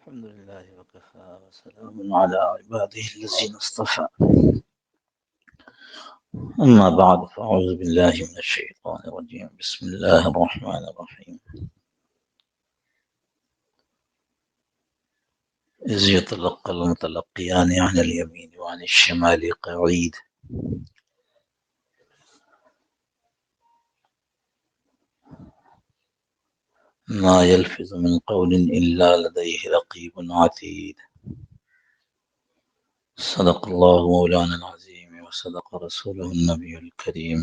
الحمد لله وكفى وسلام على عباده الذين اصطفى. أما بعد فأعوذ بالله من الشيطان الرجيم. بسم الله الرحمن الرحيم. إذ يتلقى المتلقيان عن اليمين وعن الشمال قعيد ما يلفظ من قول إلا لديه رقيب عتيد. صدق الله مولانا العظيم وصدق رسوله النبي الكريم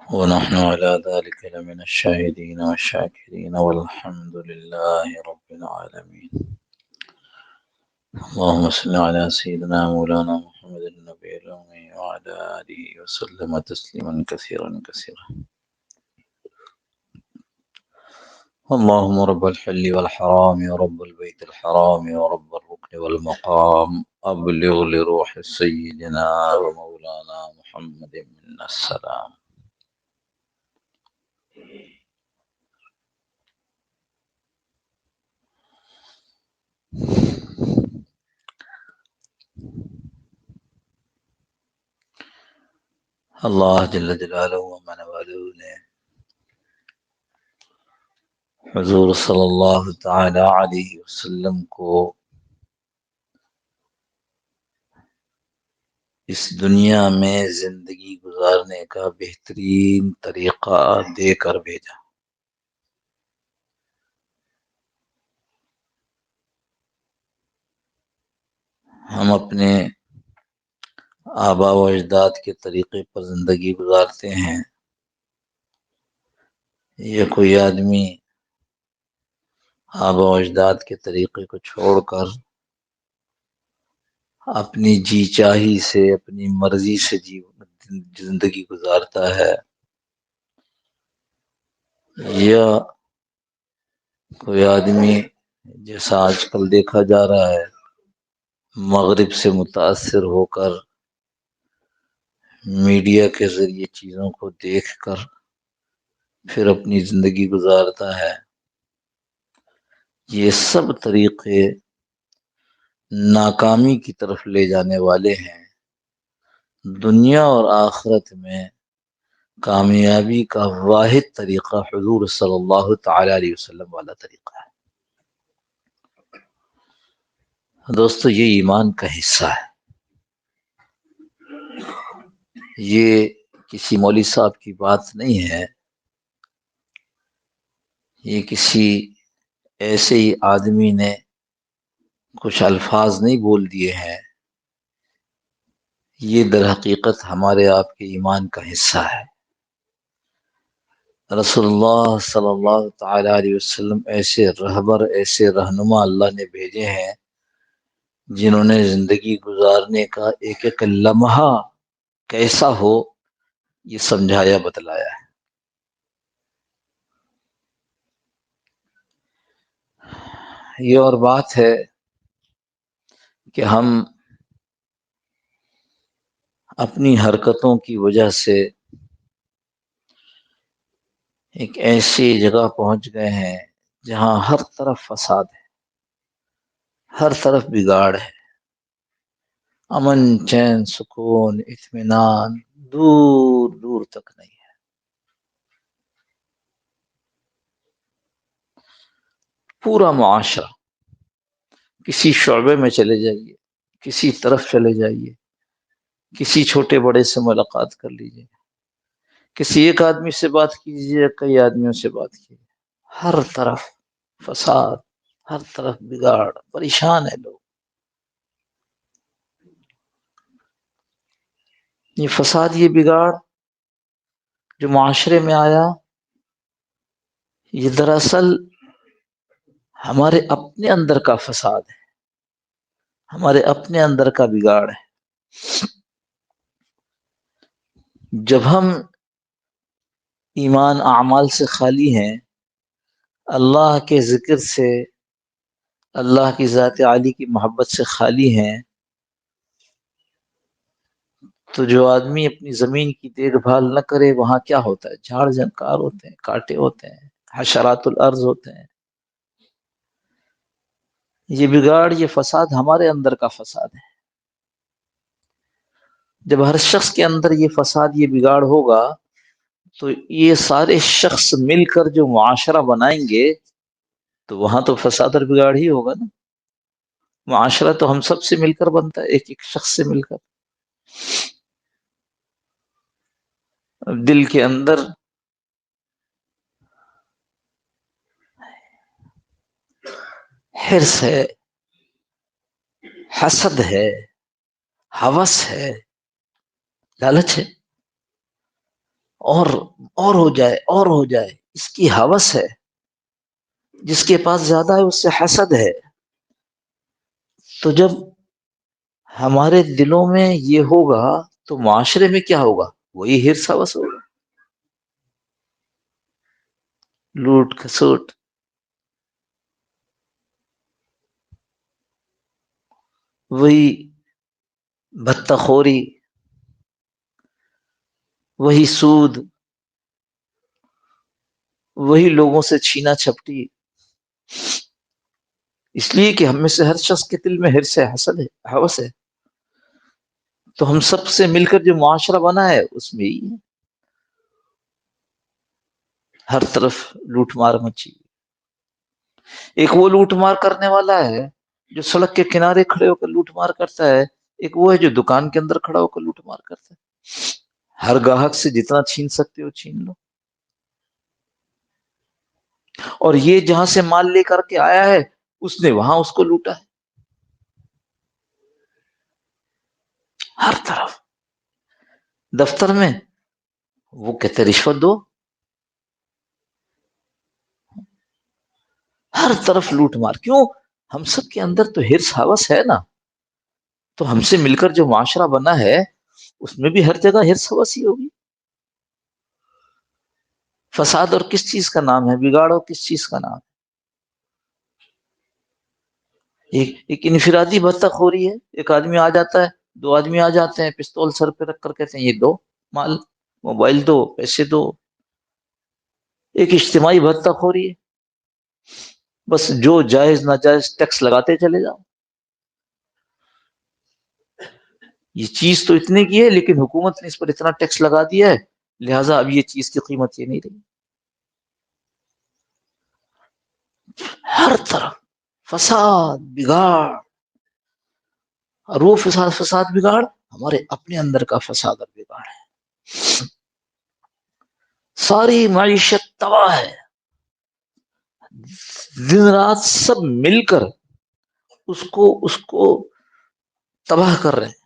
ونحن على ذلك لمن الشاهدين والشاكرين والحمد لله رب العالمين. اللهم صل على سيدنا مولانا محمد النبي الأمي وعلى آله وسلم تسليما كثيرا كثيرا. اللهم رب الحل والحرام ورب البيت الحرام ورب الركن والمقام أبلغ لروح سيدنا ومولانا محمد منا السلام. اللہ جل جلالہ و من والہ نے حضور صلی اللہ تعالی علیہ وسلم کو اس دنیا میں زندگی گزارنے کا بہترین طریقہ دے کر بھیجا۔ ہم اپنے آبا و اجداد کے طریقے پر زندگی گزارتے ہیں، یہ کوئی آدمی آبا و اجداد کے طریقے کو چھوڑ کر اپنی جی چاہی سے اپنی مرضی سے زندگی گزارتا ہے، یا کوئی آدمی جیسا آج کل دیکھا جا رہا ہے مغرب سے متاثر ہو کر میڈیا کے ذریعے چیزوں کو دیکھ کر پھر اپنی زندگی گزارتا ہے۔ یہ سب طریقے ناکامی کی طرف لے جانے والے ہیں۔ دنیا اور آخرت میں کامیابی کا واحد طریقہ حضور صلی اللہ تعالی علیہ وسلم والا طریقہ ہے۔ دوستو، یہ ایمان کا حصہ ہے۔ یہ کسی مولوی صاحب کی بات نہیں ہے، یہ کسی ایسے ہی آدمی نے کچھ الفاظ نہیں بول دیے ہیں، یہ در حقیقت ہمارے آپ کے ایمان کا حصہ ہے۔ رسول اللہ صلی اللہ تعالی علیہ وسلم ایسے رہبر، ایسے رہنما اللہ نے بھیجے ہیں جنہوں نے زندگی گزارنے کا ایک ایک لمحہ کیسا ہو یہ سمجھایا بتلایا ہے۔ یہ اور بات ہے کہ ہم اپنی حرکتوں کی وجہ سے ایک ایسی جگہ پہنچ گئے ہیں جہاں ہر طرف فساد ہے، ہر طرف بگاڑ ہے، امن چین سکون اطمینان دور دور تک نہیں ہے۔ پورا معاشرہ، کسی شعبے میں چلے جائیے، کسی طرف چلے جائیے، کسی چھوٹے بڑے سے ملاقات کر لیجیے، کسی ایک آدمی سے بات کیجیے، کئی آدمیوں سے بات کیجیے، ہر طرف فساد، ہر طرف بگاڑ، پریشان ہے لوگ۔ یہ فساد، یہ بگاڑ جو معاشرے میں آیا، یہ دراصل ہمارے اپنے اندر کا فساد ہے، ہمارے اپنے اندر کا بگاڑ ہے۔ جب ہم ایمان اعمال سے خالی ہیں، اللہ کے ذکر سے، اللہ کی ذات عالی کی محبت سے خالی ہیں، تو جو آدمی اپنی زمین کی دیکھ بھال نہ کرے وہاں کیا ہوتا ہے؟ جھاڑ جھنکار ہوتے ہیں، کانٹے ہوتے ہیں، حشرات الارض ہوتے ہیں۔ یہ بگاڑ، یہ فساد ہمارے اندر کا فساد ہے. جب ہر شخص کے اندر یہ فساد، یہ بگاڑ ہوگا تو یہ سارے شخص مل کر جو معاشرہ بنائیں گے تو وہاں تو فساد اور بگاڑ ہی ہوگا نا. معاشرہ تو ہم سب سے مل کر بنتا ہے، ایک ایک شخص سے مل کر. دل کے اندر حرص ہے، حسد ہے، ہوس ہے، لالچ ہے، اور ہو جائے اور ہو جائے، اس کی ہوس ہے. جس کے پاس زیادہ ہے اس سے حسد ہے. تو جب ہمارے دلوں میں یہ ہوگا تو معاشرے میں کیا ہوگا؟ وہی حرص ہوس ہوگا، لوٹ کھسوٹ. وہی بھتہ خوری، وہی سود، وہی لوگوں سے چھینا چھپٹی. اس لیے کہ ہم میں سے ہر شخص کے دل میں حرص ہے، حسد ہے، ہوس ہے. تو ہم سب سے مل کر جو معاشرہ بنا ہے اس میں ہی ہر طرف لوٹ مار مچی. ایک وہ لوٹ مار کرنے والا ہے جو سڑک کے کنارے کھڑے ہو کر لوٹ مار کرتا ہے، ایک وہ ہے جو دکان کے اندر کھڑا ہو کر لوٹ مار کرتا ہے. ہر گاہک سے جتنا چھین سکتے ہو چھین لو. اور یہ جہاں سے مال لے کر کے آیا ہے اس نے وہاں اس کو لوٹا ہے. ہر طرف. دفتر میں وہ کہتے رشوت دو، ہر طرف لوٹ مار. کیوں؟ ہم سب کے اندر تو حرص ہوس ہے نا. تو ہم سے مل کر جو معاشرہ بنا ہے اس میں بھی ہر جگہ حرص ہوس ہی ہوگی. فساد اور کس چیز کا نام ہے؟ بگاڑ اور کس چیز کا نام ہے؟ ایک انفرادی بھتہ خوری ہے. ایک آدمی آ جاتا ہے، دو آدمی آ جاتے ہیں، پستول سر پہ رکھ کر کہتے ہیں یہ دو مال، موبائل دو، پیسے دو. ایک اجتماعی بھتہ خوری ہے. بس جو جائز ناجائز ٹیکس لگاتے چلے جاؤ. یہ چیز تو اتنے کی ہے لیکن حکومت نے اس پر اتنا ٹیکس لگا دیا ہے لہٰذا اب یہ چیز کی قیمت یہ نہیں رہی. ہر طرف فساد بگاڑ. اور وہ فساد بگاڑ ہمارے اپنے اندر کا فساد اور بگاڑ ہے. ساری معیشت تباہ ہے. دن رات سب مل کر اس کو تباہ کر رہے ہیں.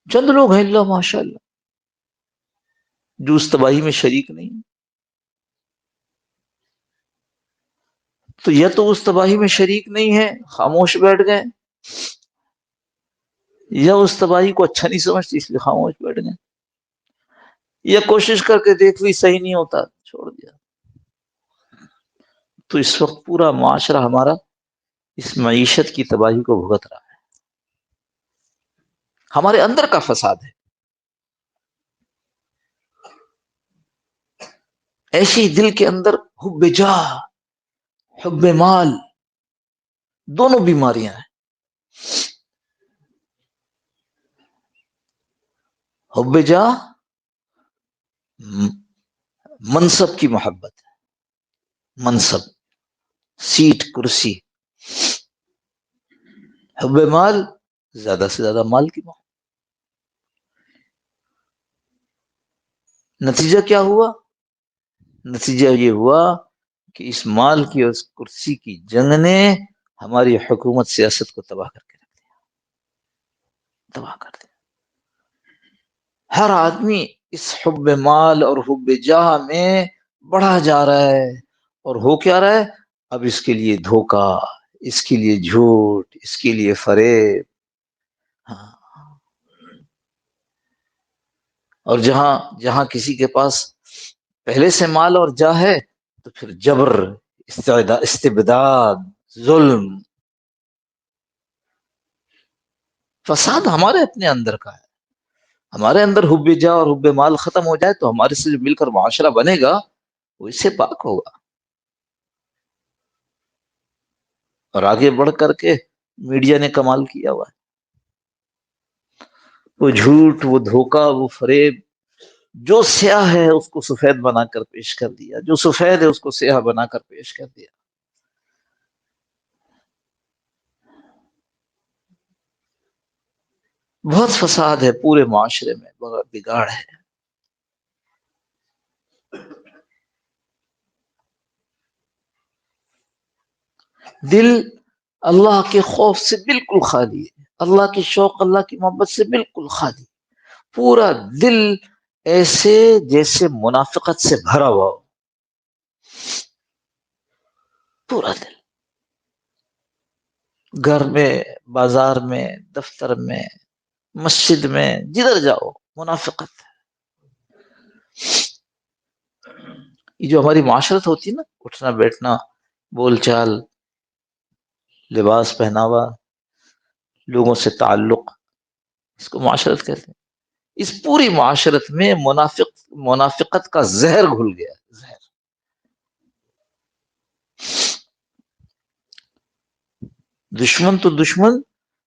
چند لوگ ہیں اللہ ماشاء اللہ جو اس تباہی میں شریک نہیں. تو یا تو اس تباہی میں شریک نہیں ہے، خاموش بیٹھ گئے، یا اس تباہی کو اچھا نہیں سمجھتے اس لیے خاموش بیٹھ گئے، یا کوشش کر کے دیکھ بھی صحیح نہیں ہوتا چھوڑ دیا. تو اس وقت پورا معاشرہ ہمارا اس معیشت کی تباہی کو بھگت رہا ہے. ہمارے اندر کا فساد ہے. ایسی دل کے اندر حب جاہ، حب مال، دونوں بیماریاں ہیں. حب جاہ منصب کی محبت، منصب، سیٹ، کرسی. حب مال زیادہ سے زیادہ مال کی محبت. نتیجہ کیا ہوا؟ نتیجہ یہ ہوا کہ اس مال کی اور اس کرسی کی جنگ نے ہماری حکومت سیاست کو تباہ کر کے رکھ دیا، تباہ کر دیا. ہر آدمی اس حب مال اور حب جاہ میں بڑھا جا رہا ہے. اور ہو کیا رہا ہے؟ اب اس کے لیے دھوکہ، اس کے لیے جھوٹ، اس کے لیے فریب. ہاں. اور جہاں کسی کے پاس پہلے سے مال اور جاہ ہے تو پھر جبر، استبداد، ظلم. فساد ہمارے اپنے اندر کا ہے. ہمارے اندر حب جاہ اور حب مال ختم ہو جائے تو ہمارے سے مل کر معاشرہ بنے گا وہ اس سے پاک ہوگا. اور آگے بڑھ کر کے میڈیا نے کمال کیا ہوا ہے. وہ جھوٹ، وہ دھوکہ، وہ فریب، جو سیاہ ہے اس کو سفید بنا کر پیش کر دیا، جو سفید ہے اس کو سیاہ بنا کر پیش کر دیا. بہت فساد ہے پورے معاشرے میں، بہت بگاڑ ہے. دل اللہ کے خوف سے بالکل خالی ہے، اللہ کی شوق، اللہ کی محبت سے بالکل خالی. پورا دل ایسے جیسے منافقت سے بھرا ہوا ہو. پورا دل، گھر میں، بازار میں، دفتر میں، مسجد میں، جدھر جاؤ منافقت. یہ جو ہماری معاشرت ہوتی ہے نا، اٹھنا بیٹھنا، بول چال، لباس پہناوا، لوگوں سے تعلق، اس کو معاشرت کہتے ہیں. اس پوری معاشرت میں منافقت کا زہر گھل گیا. زہر. دشمن تو دشمن،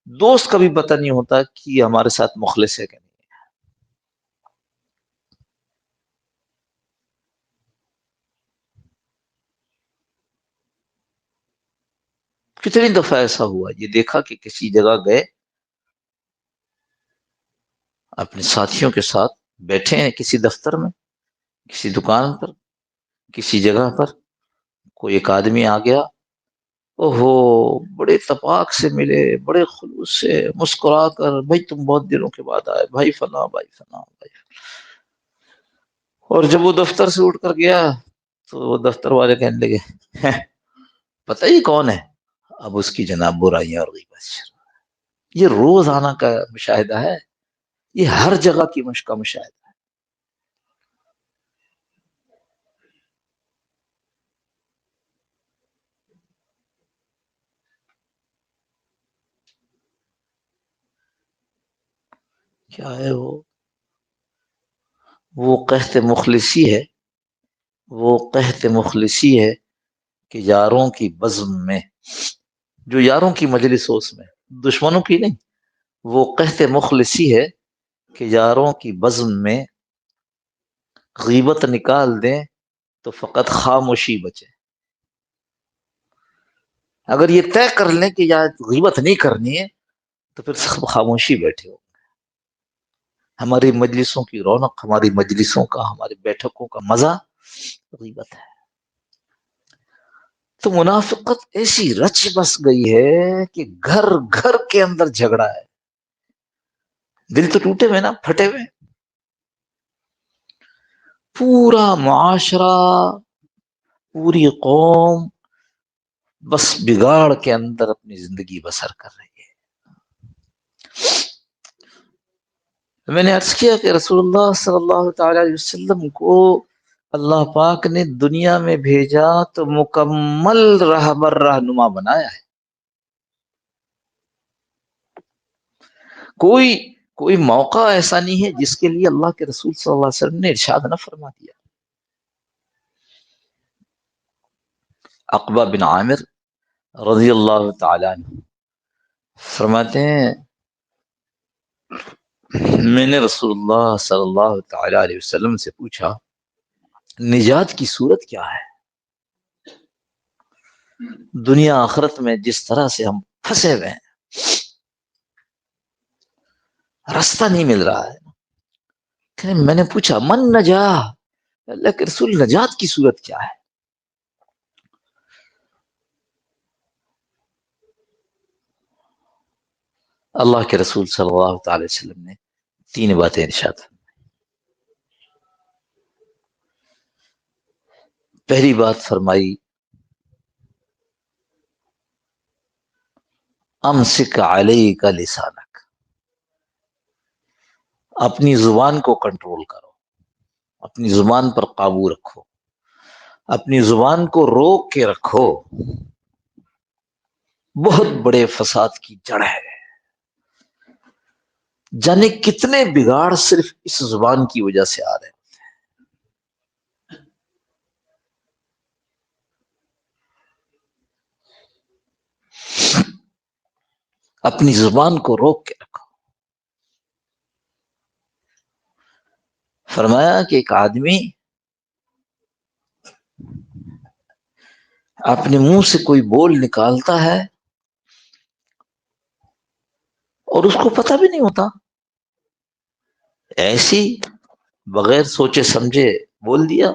دوست کا بھی پتہ نہیں ہوتا کہ یہ ہمارے ساتھ مخلص ہے کہ نہیں. کتنی دفعہ ایسا ہوا، یہ دیکھا کہ کسی جگہ گئے، اپنے ساتھیوں کے ساتھ بیٹھے ہیں کسی دفتر میں، کسی دکان پر، کسی جگہ پر، کوئی ایک آدمی آ گیا، اوہو، بڑے اتفاق سے ملے، بڑے خلوص سے مسکرا کر، بھائی تم بہت دنوں کے بعد آئے، بھائی فلاں، بھائی فلاں، بھائی فلاں. اور جب وہ دفتر سے اٹھ کر گیا تو وہ دفتر والے کہنے لگے، پتہ ہی کون ہے؟ اب اس کی جناب برائیاں اور غیبت. یہ روز آنا کا مشاہدہ ہے، یہ ہر جگہ کی کا مشاہدہ. کیا ہے وہ قحط مخلصی ہے، وہ قحط مخلصی ہے کہ یاروں کی بزم میں، جو یاروں کی مجلس ہو اس میں، دشمنوں کی نہیں، وہ قحط مخلصی ہے کہ یاروں کی بزم میں غیبت نکال دیں تو فقط خاموشی بچے. اگر یہ طے کر لیں کہ یار غیبت نہیں کرنی ہے تو پھر سب خاموشی بیٹھے ہو. ہماری مجلسوں کی رونق، ہماری مجلسوں کا، ہماری بیٹھکوں کا مزہ غیبت ہے. تو منافقت ایسی رچ بس گئی ہے کہ گھر گھر کے اندر جھگڑا ہے. دل تو ٹوٹے ہوئے نا، پھٹے ہوئے. پورا معاشرہ، پوری قوم بس بگاڑ کے اندر اپنی زندگی بسر کر رہی ہے. میں نے عرض کیا کہ رسول اللہ صلی اللہ تعالی علیہ وسلم کو اللہ پاک نے دنیا میں بھیجا تو مکمل رہبر رہنما بنایا ہے. کوئی موقع ایسا نہیں ہے جس کے لیے اللہ کے رسول صلی اللہ علیہ وسلم نے ارشاد نہ فرما دیا. عقبہ بن عامر رضی اللہ تعالیٰ عنہ فرماتے ہیں، میں نے رسول اللہ صلی اللہ تعالی علیہ وسلم سے پوچھا، نجات کی صورت کیا ہے؟ دنیا آخرت میں جس طرح سے ہم پھنسے ہوئے ہیں، راستہ نہیں مل رہا ہے. میں نے پوچھا، من نجا، اللہ کے رسول نجات کی صورت کیا ہے؟ اللہ کے رسول صلی اللہ تعالی وسلم نے 3 باتیں ارشاد. پہلی بات فرمائی، امسک علیک لسانک، اپنی زبان کو کنٹرول کرو، اپنی زبان پر قابو رکھو، اپنی زبان کو روک کے رکھو. بہت بڑے فساد کی جڑ ہے. جانے کتنے بگاڑ صرف اس زبان کی وجہ سے آ رہے ہیں. اپنی زبان کو روک کے رکھو. فرمایا کہ ایک آدمی اپنے منہ سے کوئی بول نکالتا ہے اور اس کو پتہ بھی نہیں ہوتا، ایسی بغیر سوچے سمجھے بول دیا.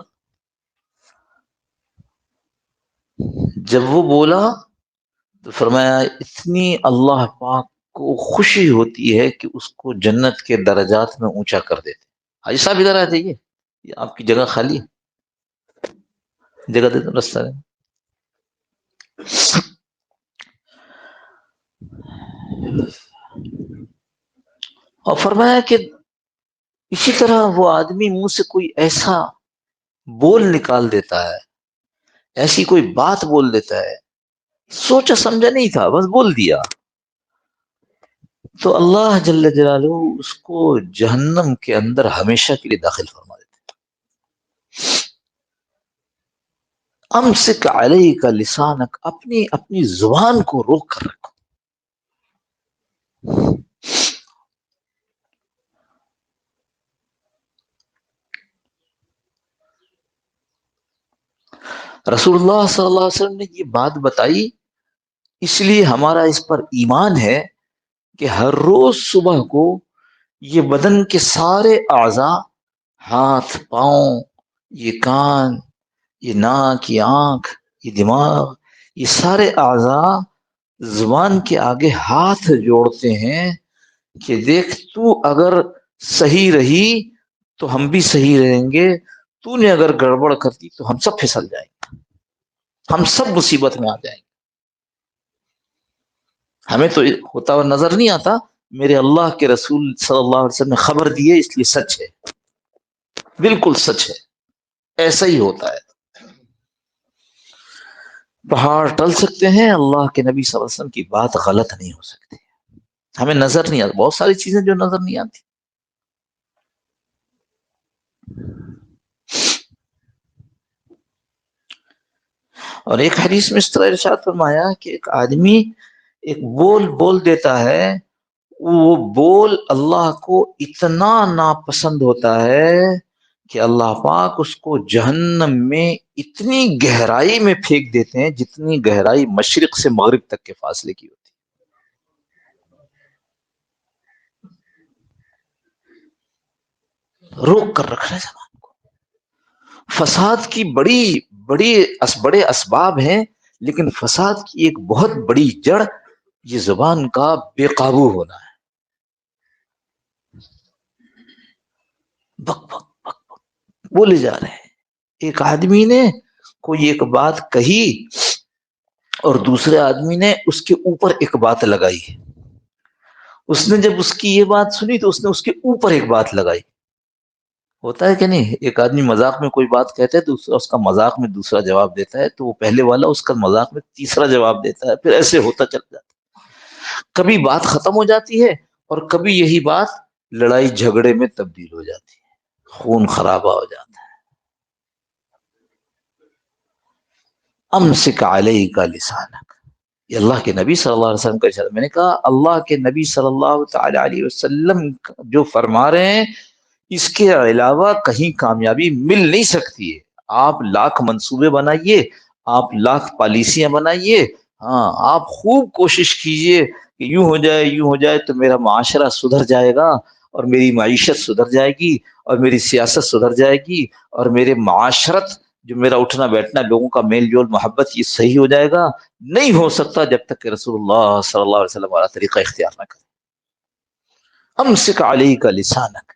جب وہ بولا تو فرمایا اتنی اللہ پاک کو خوشی ہوتی ہے کہ اس کو جنت کے درجات میں اونچا کر دیتے. حاجی صاحب ادھر آ جائیے، یہ آپ کی جگہ خالی ہے، جگہ دے دو رستہ ہے. اور فرمایا کہ اسی طرح وہ آدمی منہ سے کوئی ایسا بول نکال دیتا ہے، ایسی کوئی بات بول دیتا ہے، سوچا سمجھا نہیں تھا، بس بول دیا، تو اللہ جل جلالہ اس کو جہنم کے اندر ہمیشہ کے لیے داخل فرما دیتے. امسک علیک لسانک، اپنی زبان کو روک کر رکھو. رسول اللہ صلی اللہ علیہ وسلم نے یہ بات بتائی، اس لیے ہمارا اس پر ایمان ہے کہ ہر روز صبح کو یہ بدن کے سارے اعضاء، ہاتھ پاؤں، یہ کان، یہ ناک، یہ آنکھ، یہ دماغ، یہ سارے اعضاء زبان کے آگے ہاتھ جوڑتے ہیں کہ دیکھ تو اگر صحیح رہی تو ہم بھی صحیح رہیں گے، تو نے اگر گڑبڑ کر دی تو ہم سب پھسل جائیں گے، ہم سب مصیبت میں آ جائیں گے. ہمیں تو ہوتا ہوا نظر نہیں آتا، میرے اللہ کے رسول صلی اللہ علیہ وسلم نے خبر دی ہے، اس لیے سچ ہے، بالکل سچ ہے، ایسا ہی ہوتا ہے. پہاڑ ٹل سکتے ہیں، اللہ کے نبی صلی اللہ علیہ وسلم کی بات غلط نہیں ہو سکتی. ہمیں نظر نہیں آتی، بہت ساری چیزیں جو نظر نہیں آتی. اور ایک حدیث میں اس طرح ارشاد فرمایا کہ ایک آدمی ایک بول بول دیتا ہے، وہ بول اللہ کو اتنا ناپسند ہوتا ہے کہ اللہ پاک اس کو جہنم میں اتنی گہرائی میں پھینک دیتے ہیں جتنی گہرائی مشرق سے مغرب تک کے فاصلے کی ہوتی. روک کر رکھنا زبان کو. فساد کی بڑے اسباب ہیں، لیکن فساد کی ایک بہت بڑی جڑ یہ زبان کا بے قابو ہونا ہے. بک بک بک بک بولے جا رہے ہیں. ایک آدمی نے کوئی ایک بات کہی اور دوسرے آدمی نے اس کے اوپر ایک بات لگائی. اس نے جب اس کی یہ بات سنی تو اس نے اس کے اوپر ایک بات لگائی. ہوتا ہے کہ نہیں، ایک آدمی مذاق میں کوئی بات کہتا ہے تو اس کا مذاق میں دوسرا جواب دیتا ہے، تو وہ پہلے والا اس کا مذاق میں تیسرا جواب دیتا ہے، پھر ایسے ہوتا چل جاتا ہے. کبھی بات ختم ہو جاتی ہے اور کبھی یہی بات لڑائی جھگڑے میں تبدیل ہو جاتی ہے، خون خرابہ ہو جاتا ہے. امسک علیک لسانک، یہ اللہ کے نبی صلی اللہ علیہ وسلم کا ارشاد. میں نے کہا اللہ کے نبی صلی اللہ تعالی علیہ وسلم جو فرما رہے ہیں، اس کے علاوہ کہیں کامیابی مل نہیں سکتی ہے. آپ لاکھ منصوبے بنائیے، آپ لاکھ پالیسیاں بنائیے، ہاں آپ خوب کوشش کیجئے کہ یوں ہو جائے تو میرا معاشرہ سدھر جائے گا، اور میری معیشت سدھر جائے گی، اور میری سیاست سدھر جائے گی، اور میرے معاشرت جو میرا اٹھنا بیٹھنا، لوگوں کا میل جول محبت، یہ صحیح ہو جائے گا. نہیں ہو سکتا جب تک کہ رسول اللہ صلی اللہ علیہ وسلم والا طریقہ اختیار نہ کرے. امسک علیک لسانک.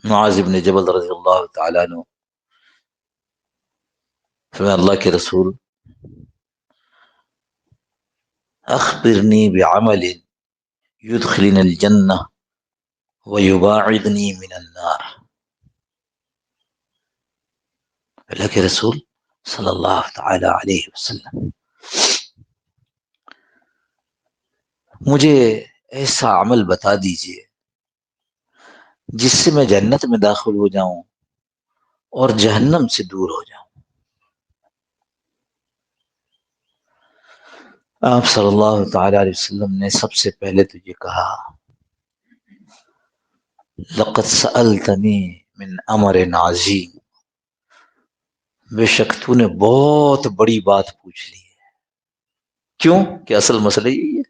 معاذ بن جبل رضی اللہ تعالیٰ عنہ فرمایا اللہ کے رسول اخبرنی بعمل یدخلنی الجنہ ویباعدنی من النار. اللہ کے رسول صلی اللہ تعالی علیہ وسلم مجھے ایسا عمل بتا دیجئے جس سے میں جنت میں داخل ہو جاؤں اور جہنم سے دور ہو جاؤں. آپ صلی اللہ تعالی علیہ وسلم نے سب سے پہلے تو یہ کہا، لقد سألتنی من امر عظیم، بے شک تو نے بہت بڑی بات پوچھ لی ہے۔ کیوں؟ کہ اصل مسئلہ یہی ہے۔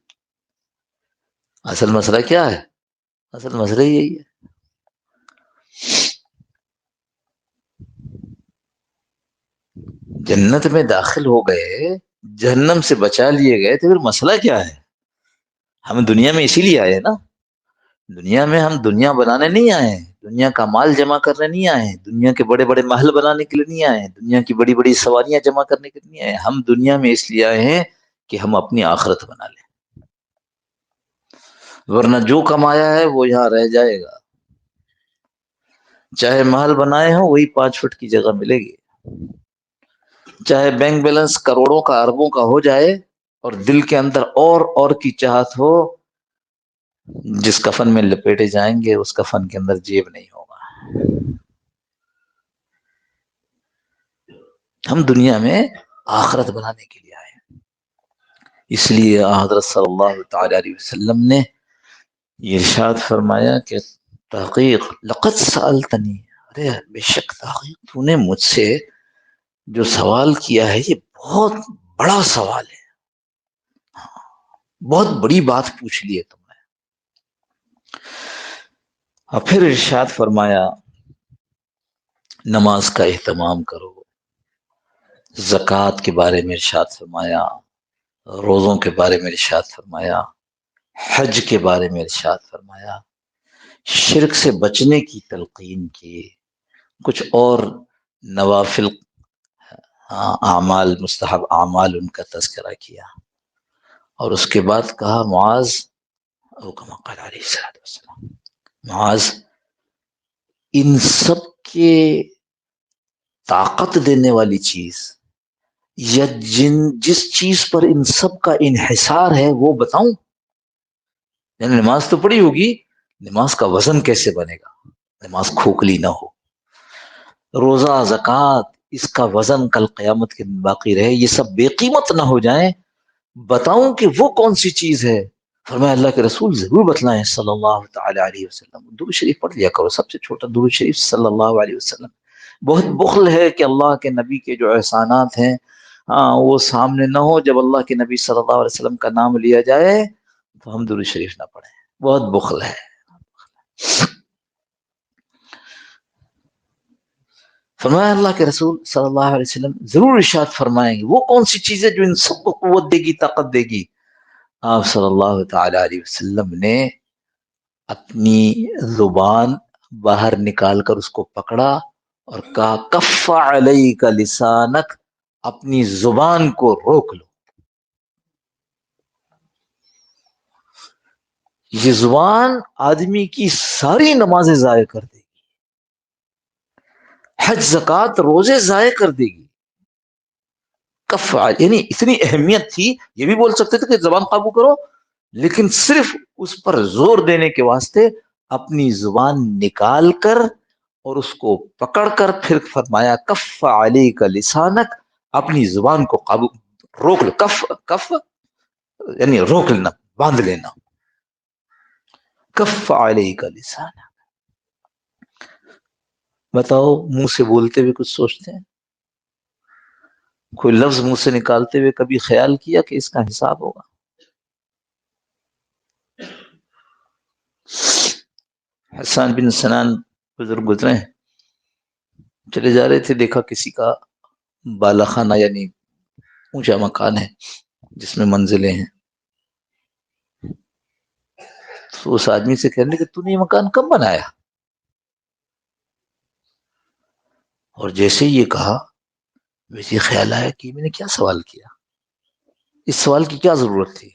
اصل مسئلہ کیا ہے؟ اصل مسئلہ یہی ہے، جنت میں داخل ہو گئے، جہنم سے بچا لیے گئے، تو پھر مسئلہ کیا ہے؟ ہم دنیا میں اسی لیے آئے نا۔ دنیا میں ہم دنیا بنانے نہیں آئے ہیں، دنیا کا مال جمع کرنے نہیں آئے ہیں، دنیا کے بڑے بڑے محل بنانے کے لیے نہیں آئے ہیں، دنیا کی بڑی بڑی سواریاں جمع کرنے کے لیے نہیں آئے ہیں۔ ہم دنیا میں اس لیے آئے ہیں کہ ہم اپنی آخرت بنا لیں، ورنہ جو کمایا ہے وہ یہاں رہ جائے گا۔ چاہے محل بنائے ہوں وہی 5 فٹ کی جگہ ملے گی، چاہے بینک بیلنس کروڑوں کا اربوں کا ہو جائے اور دل کے اندر اور کی چاہت ہو، جس کفن میں لپیٹے جائیں گے اس کفن کے اندر جیب نہیں ہوگا۔ ہم دنیا میں آخرت بنانے کے لیے آئے ہیں۔ اس لیے حضرت صلی اللہ تعالی علیہ وسلم نے یہ ارشاد فرمایا کہ تحقیق لقد سألتنی، ارے بے شک تحقیق تو نے مجھ سے جو سوال کیا ہے یہ بہت بڑا سوال ہے، بہت بڑی بات پوچھ لی ہے تم نے۔ اور پھر ارشاد فرمایا نماز کا اہتمام کرو، زکوٰۃ کے بارے میں ارشاد فرمایا، روزوں کے بارے میں ارشاد فرمایا، حج کے بارے میں ارشاد فرمایا، شرک سے بچنے کی تلقین کی، کچھ اور نوافل اعمال، مستحب اعمال، ان کا تذکرہ کیا، اور اس کے بعد کہا معاذ، او کما قال علیہ الصلوۃ والسلام، معاذ ان سب کے طاقت دینے والی چیز یا جس چیز پر ان سب کا انحصار ہے وہ بتاؤں؟ یعنی نماز تو پڑھی ہوگی، نماز کا وزن کیسے بنے گا، نماز کھوکھلی نہ ہو، روزہ، زکوٰۃ، اس کا وزن کل قیامت کے دن باقی رہے، یہ سب بے قیمت نہ ہو جائیں، بتاؤں کہ وہ کون سی چیز ہے؟ فرمایا اللہ کے رسول ضرور بتلائیں صلی اللہ تعالی علیہ وسلم، درود شریف پڑھ لیا کرو، سب سے چھوٹا درود شریف صلی اللہ علیہ وسلم۔ بہت بخل ہے کہ اللہ کے نبی کے جو احسانات ہیں وہ سامنے نہ ہو، جب اللہ کے نبی صلی اللہ علیہ وسلم کا نام لیا جائے تو ہم درود شریف نہ پڑھیں، بہت بخل ہے۔ فرمایا اللہ کے رسول صلی اللہ علیہ وسلم ضرور ارشاد فرمائیں گے وہ کون سی چیز ہے جو ان سب کو قوت دے گی، طاقت دے گی؟ آپ صلی اللہ تعالی علیہ وسلم نے اپنی زبان باہر نکال کر اس کو پکڑا اور کہا کف علیک لسانک، اپنی زبان کو روک لو۔ یہ زبان آدمی کی ساری نمازیں ضائع کر دے گی، حج، زکوٰۃ، روزے ضائع کر دے گی۔ کف یعنی اتنی اہمیت تھی، یہ بھی بول سکتے تھے کہ زبان قابو کرو، لیکن صرف اس پر زور دینے کے واسطے اپنی زبان نکال کر اور اس کو پکڑ کر پھر فرمایا کف علیک لسانک، اپنی زبان کو قابو روک لو۔ کف کف یعنی روک لینا، باندھ لینا، کف علیک لسانک۔ بتاؤ منہ سے بولتے ہوئے کچھ سوچتے ہیں؟ کوئی لفظ منہ سے نکالتے ہوئے کبھی خیال کیا کہ اس کا حساب ہوگا؟ حسان بن سنان بزرگ گزرے ہیں، چلے جا رہے تھے، دیکھا کسی کا بالا خانہ یعنی اونچا مکان ہے جس میں منزلیں ہیں، تو اس آدمی سے کہنے کہ تو نے یہ مکان کب بنایا؟ اور جیسے یہ کہا ویسے خیال آیا کہ میں نے کیا سوال کیا، اس سوال کی کیا ضرورت تھی،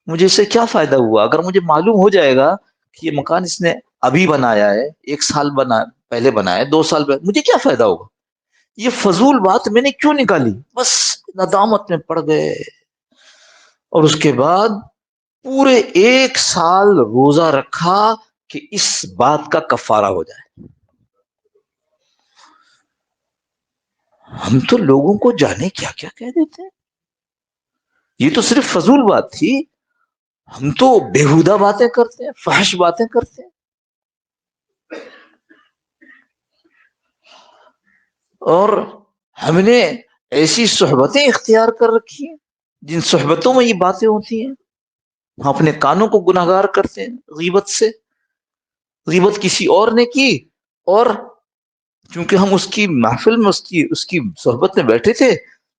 مجھے اس سے کیا فائدہ ہوا؟ اگر مجھے معلوم ہو جائے گا کہ یہ مکان اس نے ابھی بنایا ہے، 1 سال پہلے بنایا ہے، 2 سال پہلے، مجھے کیا فائدہ ہوگا؟ یہ فضول بات میں نے کیوں نکالی؟ بس ندامت میں پڑ گئے، اور اس کے بعد پورے 1 سال روزہ رکھا کہ اس بات کا کفارہ ہو جائے۔ ہم تو لوگوں کو جانے کیا کیا کہہ دیتے ہیں، یہ تو صرف فضول بات تھی، ہم تو بےہودہ باتیں کرتے ہیں، فحش باتیں کرتے ہیں. اور ہم نے ایسی صحبتیں اختیار کر رکھی ہیں جن صحبتوں میں یہ باتیں ہوتی ہیں. ہم اپنے کانوں کو گناہگار کرتے ہیں غیبت سے. غیبت کسی اور نے کی، اور چونکہ ہم اس کی محفل میں اس کی صحبت میں بیٹھے تھے،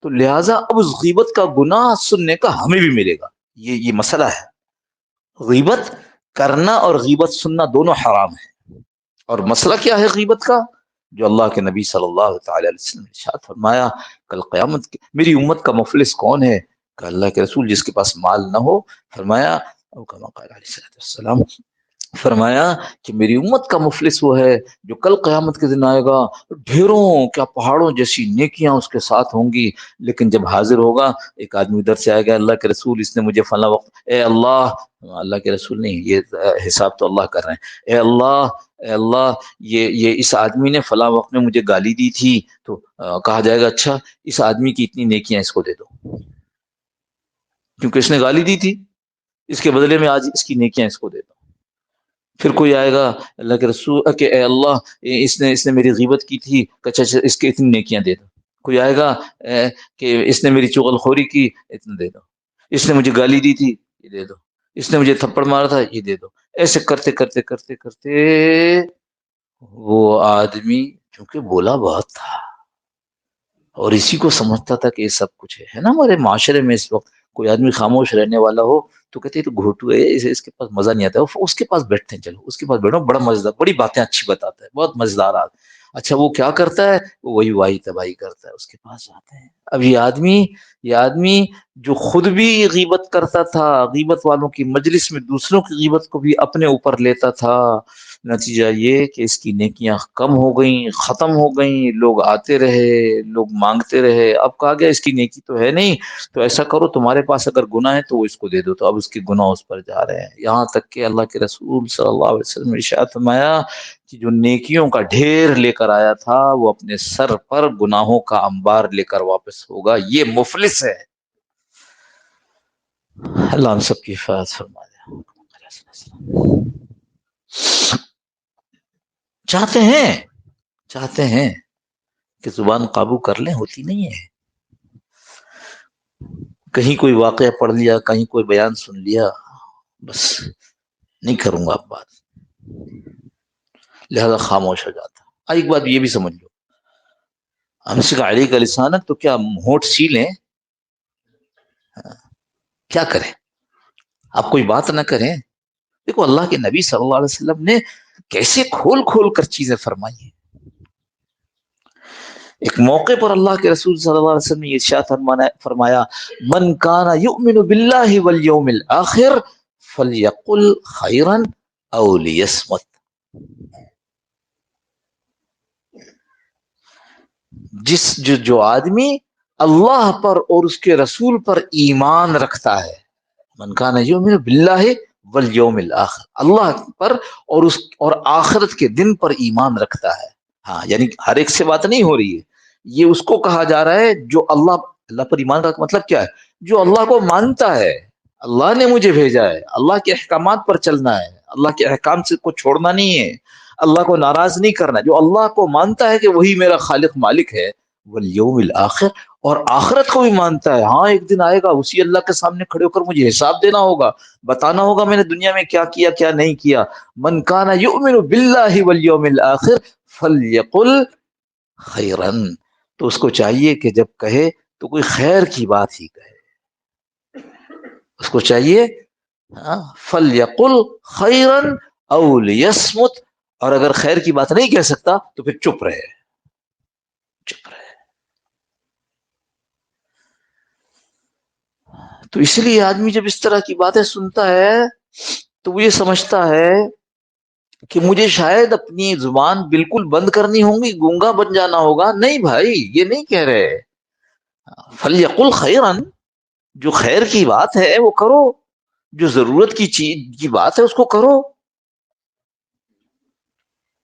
تو لہٰذا اب اس غیبت کا گناہ سننے کا ہمیں بھی ملے گا. یہ مسئلہ ہے. غیبت کرنا اور غیبت سننا دونوں حرام ہے. اور مسئلہ کیا ہے غیبت کا؟ جو اللہ کے نبی صلی اللہ تعالی علیہ وسلم نے ارشاد فرمایا کل قیامت کی میری امت کا مفلس کون ہے؟ کہ اللہ کے رسول جس کے پاس مال نہ ہو. فرمایا او کما قال علیہ السلام، فرمایا کہ میری امت کا مفلس وہ ہے جو کل قیامت کے دن آئے گا، ڈھیروں کیا پہاڑوں جیسی نیکیاں اس کے ساتھ ہوں گی، لیکن جب حاضر ہوگا ایک آدمی ادھر سے آئے گا، اللہ کے رسول اس نے مجھے فلاں وقت، اے اللہ کے رسول نہیں، یہ حساب تو اللہ کر رہے ہیں، اے اللہ یہ اس آدمی نے فلاں وقت میں مجھے گالی دی تھی. تو کہا جائے گا اچھا اس آدمی کی اتنی نیکیاں اس کو دے دو، کیونکہ اس نے گالی دی تھی، اس کے بدلے میں آج اس کی نیکیاں اس کو دے دو. پھر کوئی آئے گا اللہ کے رسول کہ اے اللہ اس نے میری غیبت کی تھی، اچھا اس کے اتنی نیکیاں دے دو. کوئی آئے گا کہ اس نے میری چغل خوری کی، اتنا دے دو. اس نے مجھے گالی دی تھی، یہ دے دو. اس نے مجھے تھپڑ مارا تھا، یہ دے دو. ایسے کرتے کرتے کرتے کرتے وہ آدمی چونکہ بولا بہت تھا اور اسی کو سمجھتا تھا کہ یہ سب کچھ ہے نا. ہمارے معاشرے میں اس وقت کوئی آدمی خاموش رہنے والا ہو تو کہتے ہیں تو گھوٹو ہے، اس کے پاس مزہ نہیں آتا ہے، اس کے پاس بیٹھتے ہیں، چلو اس کے پاس بیٹھو، بڑا مزیدار، بڑی باتیں اچھی بتاتا ہے، بہت مزیدار آدمی. اچھا وہ کیا کرتا ہے؟ وہی واہی تباہی کرتا ہے، اس کے پاس جاتے ہیں. اب یہ آدمی جو خود بھی غیبت کرتا تھا، غیبت والوں کی مجلس میں دوسروں کی غیبت کو بھی اپنے اوپر لیتا تھا، نتیجہ یہ کہ اس کی نیکیاں کم ہو گئیں، ختم ہو گئیں. لوگ آتے رہے، لوگ مانگتے رہے. اب کہا گیا اس کی نیکی تو ہے نہیں، تو ایسا کرو تمہارے پاس اگر گناہ ہے تو وہ اس کو دے دو. تو اب اس کے گناہ اس پر جا رہے ہیں، یہاں تک کہ اللہ کے رسول صلی اللہ علیہ وسلم نے ارشاد فرمایا کہ جو نیکیوں کا ڈھیر لے کر آیا تھا وہ اپنے سر پر گناہوں کا انبار لے کر واپس ہوگا. یہ مفلس ہے. اللہ ہم سب کی حفاظت فرما دے. چاہتے ہیں کہ زبان قابو کر لیں، ہوتی نہیں ہے. کہیں کوئی واقعہ پڑھ لیا، کہیں کوئی بیان سن لیا، بس نہیں کروں گا اب بات، لہذا خاموش ہو جاتا. ایک بات یہ بھی سمجھ لو، ہم سے علی کا لسانک تو کیا ہونٹ سی لیں، کیا کریں؟ آپ کوئی بات نہ کریں. دیکھو اللہ کے نبی صلی اللہ علیہ وسلم نے کیسے کھول کھول کر چیزیں فرمائی ہیں. ایک موقع پر اللہ کے رسول صلی اللہ علیہ وسلم نے ارشاد فرمایا من کان یؤمن باللہ والیوم الآخر فلیقل خیرا او لیصمت. جو آدمی اللہ پر اور اس کے رسول پر ایمان رکھتا ہے، من کان یؤمن باللہ والیوم الآخر، اللہ پر اور آخرت کے دن پر ایمان رکھتا ہے. ہاں یعنی ہر ایک سے بات نہیں ہو رہی ہے، یہ اس کو کہا جا رہا ہے جو اللہ پر ایمان رکھتا. مطلب کیا ہے؟ جو اللہ کو مانتا ہے، اللہ نے مجھے بھیجا ہے، اللہ کے احکامات پر چلنا ہے، اللہ کے احکام سے کو چھوڑنا نہیں ہے، اللہ کو ناراض نہیں کرنا. جو اللہ کو مانتا ہے کہ وہی میرا خالق مالک ہے، والیوم الآخر، اور آخرت کو بھی مانتا ہے، ہاں ایک دن آئے گا، اسی اللہ کے سامنے کھڑے ہو کر مجھے حساب دینا ہوگا، بتانا ہوگا میں نے دنیا میں کیا کیا کیا نہیں کیا. من کان یؤمن باللہ والیوم الآخر فلیقل خیرا، تو اس کو چاہیے کہ جب کہے تو کوئی خیر کی بات ہی کہے. اس کو چاہیے فلیقل خیرا او لیصمت، اور اگر خیر کی بات نہیں کہہ سکتا تو پھر چپ رہے. تو اس لیے آدمی جب اس طرح کی باتیں سنتا ہے تو وہ یہ سمجھتا ہے کہ مجھے شاید اپنی زبان بالکل بند کرنی ہوگی، گونگا بن جانا ہوگا. نہیں بھائی، یہ نہیں کہہ رہے. فلیقل خیرا، جو خیر کی بات ہے وہ کرو، جو ضرورت کی چیز کی بات ہے اس کو کرو.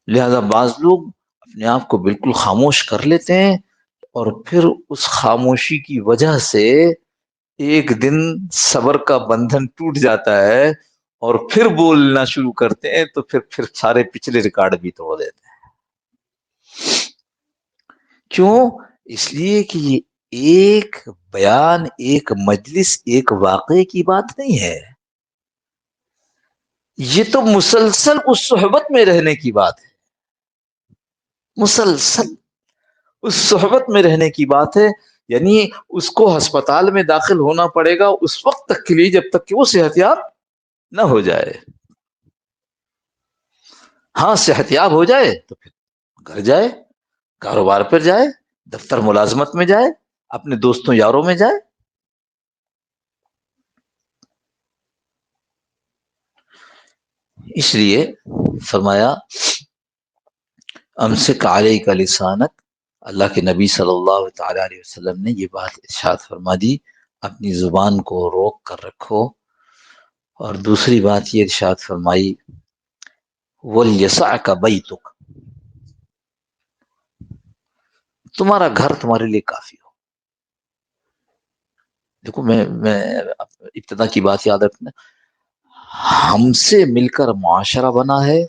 لہذا بعض لوگ اپنے آپ کو بالکل خاموش کر لیتے ہیں اور پھر اس خاموشی کی وجہ سے ایک دن صبر کا بندھن ٹوٹ جاتا ہے اور پھر بولنا شروع کرتے ہیں تو پھر سارے پچھلے ریکارڈ بھی توڑ دیتے ہیں. کیوں؟ اس لیے کہ یہ ایک بیان، ایک مجلس، ایک واقعے کی بات نہیں ہے، یہ تو مسلسل اس صحبت میں رہنے کی بات ہے، مسلسل اس صحبت میں رہنے کی بات ہے. یعنی اس کو ہسپتال میں داخل ہونا پڑے گا اس وقت تک کے لیے جب تک کہ وہ صحت یاب نہ ہو جائے. ہاں صحت یاب ہو جائے تو پھر گھر جائے، کاروبار پر جائے، دفتر ملازمت میں جائے، اپنے دوستوں یاروں میں جائے. اس لیے فرمایا امسک علیک لسانک، اللہ کے نبی صلی اللہ تعالی علیہ وسلم نے یہ بات ارشاد فرما دی، اپنی زبان کو روک کر رکھو. اور دوسری بات یہ ارشاد فرمائی وَلْيَسَعْكَ بَيْتُكَ، تمہارا گھر تمہارے لیے کافی ہو. دیکھو میں ابتدا کی بات یاد رکھنا، ہم سے مل کر معاشرہ بنا ہے،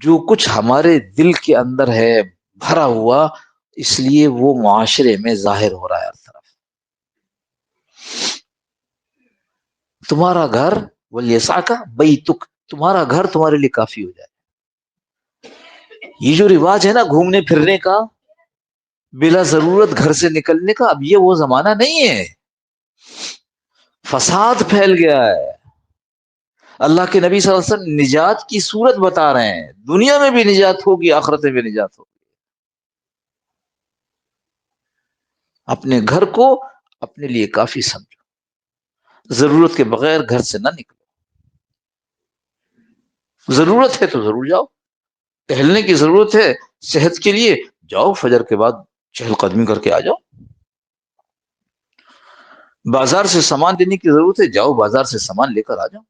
جو کچھ ہمارے دل کے اندر ہے بھرا ہوا، اس لیے وہ معاشرے میں ظاہر ہو رہا ہے ہر طرف. تمہارا گھر وَلْيَسَعْكَ بَيْتُكَ، تمہارا گھر تمہارے لیے کافی ہو جائے. یہ جو رواج ہے نا گھومنے پھرنے کا، بلا ضرورت گھر سے نکلنے کا، اب یہ وہ زمانہ نہیں ہے. فساد پھیل گیا ہے. اللہ کے نبی صلی اللہ علیہ وسلم نجات کی صورت بتا رہے ہیں، دنیا میں بھی نجات ہوگی، آخرت میں بھی نجات ہوگی. اپنے گھر کو اپنے لیے کافی سمجھو، ضرورت کے بغیر گھر سے نہ نکلو. ضرورت ہے تو ضرور جاؤ، ٹہلنے کی ضرورت ہے صحت کے لیے، جاؤ فجر کے بعد چہل قدمی کر کے آ جاؤ. بازار سے سامان لینے کی ضرورت ہے، جاؤ بازار سے سامان لے کر آ جاؤ.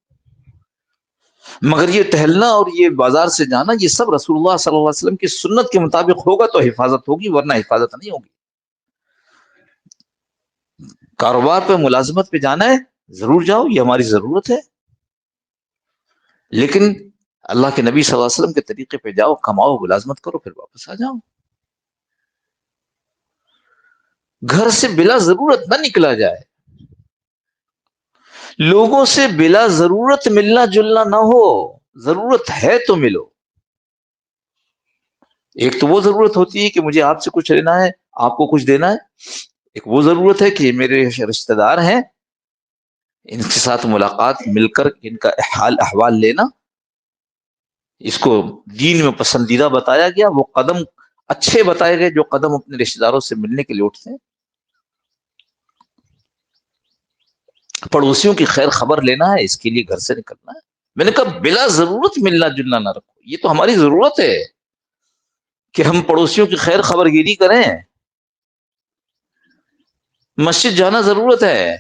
مگر یہ ٹہلنا اور یہ بازار سے جانا، یہ سب رسول اللہ صلی اللہ علیہ وسلم کی سنت کے مطابق ہوگا تو حفاظت ہوگی، ورنہ حفاظت نہیں ہوگی. کاروبار پہ ملازمت پہ جانا ہے ضرور جاؤ، یہ ہماری ضرورت ہے، لیکن اللہ کے نبی صلی اللہ علیہ وسلم کے طریقے پہ جاؤ، کماؤ، ملازمت کرو، پھر واپس آ جاؤ. گھر سے بلا ضرورت نہ نکلا جائے، لوگوں سے بلا ضرورت ملنا جلنا نہ ہو، ضرورت ہے تو ملو. ایک تو وہ ضرورت ہوتی ہے کہ مجھے آپ سے کچھ لینا ہے، آپ کو کچھ دینا ہے. ایک وہ ضرورت ہے کہ میرے رشتہ دار ہیں، ان کے ساتھ ملاقات، مل کر ان کا حال احوال لینا. اس کو دین میں پسندیدہ بتایا گیا، وہ قدم اچھے بتائے گئے جو قدم اپنے رشتہ داروں سے ملنے کے لیے اٹھتے ہیں. پڑوسیوں کی خیر خبر لینا ہے، اس کے لیے گھر سے نکلنا ہے. میں نے کہا بلا ضرورت ملنا جلنا نہ رکھو، یہ تو ہماری ضرورت ہے کہ ہم پڑوسیوں کی خیر خبر گیری کریں. مسجد جانا ضرورت ہے.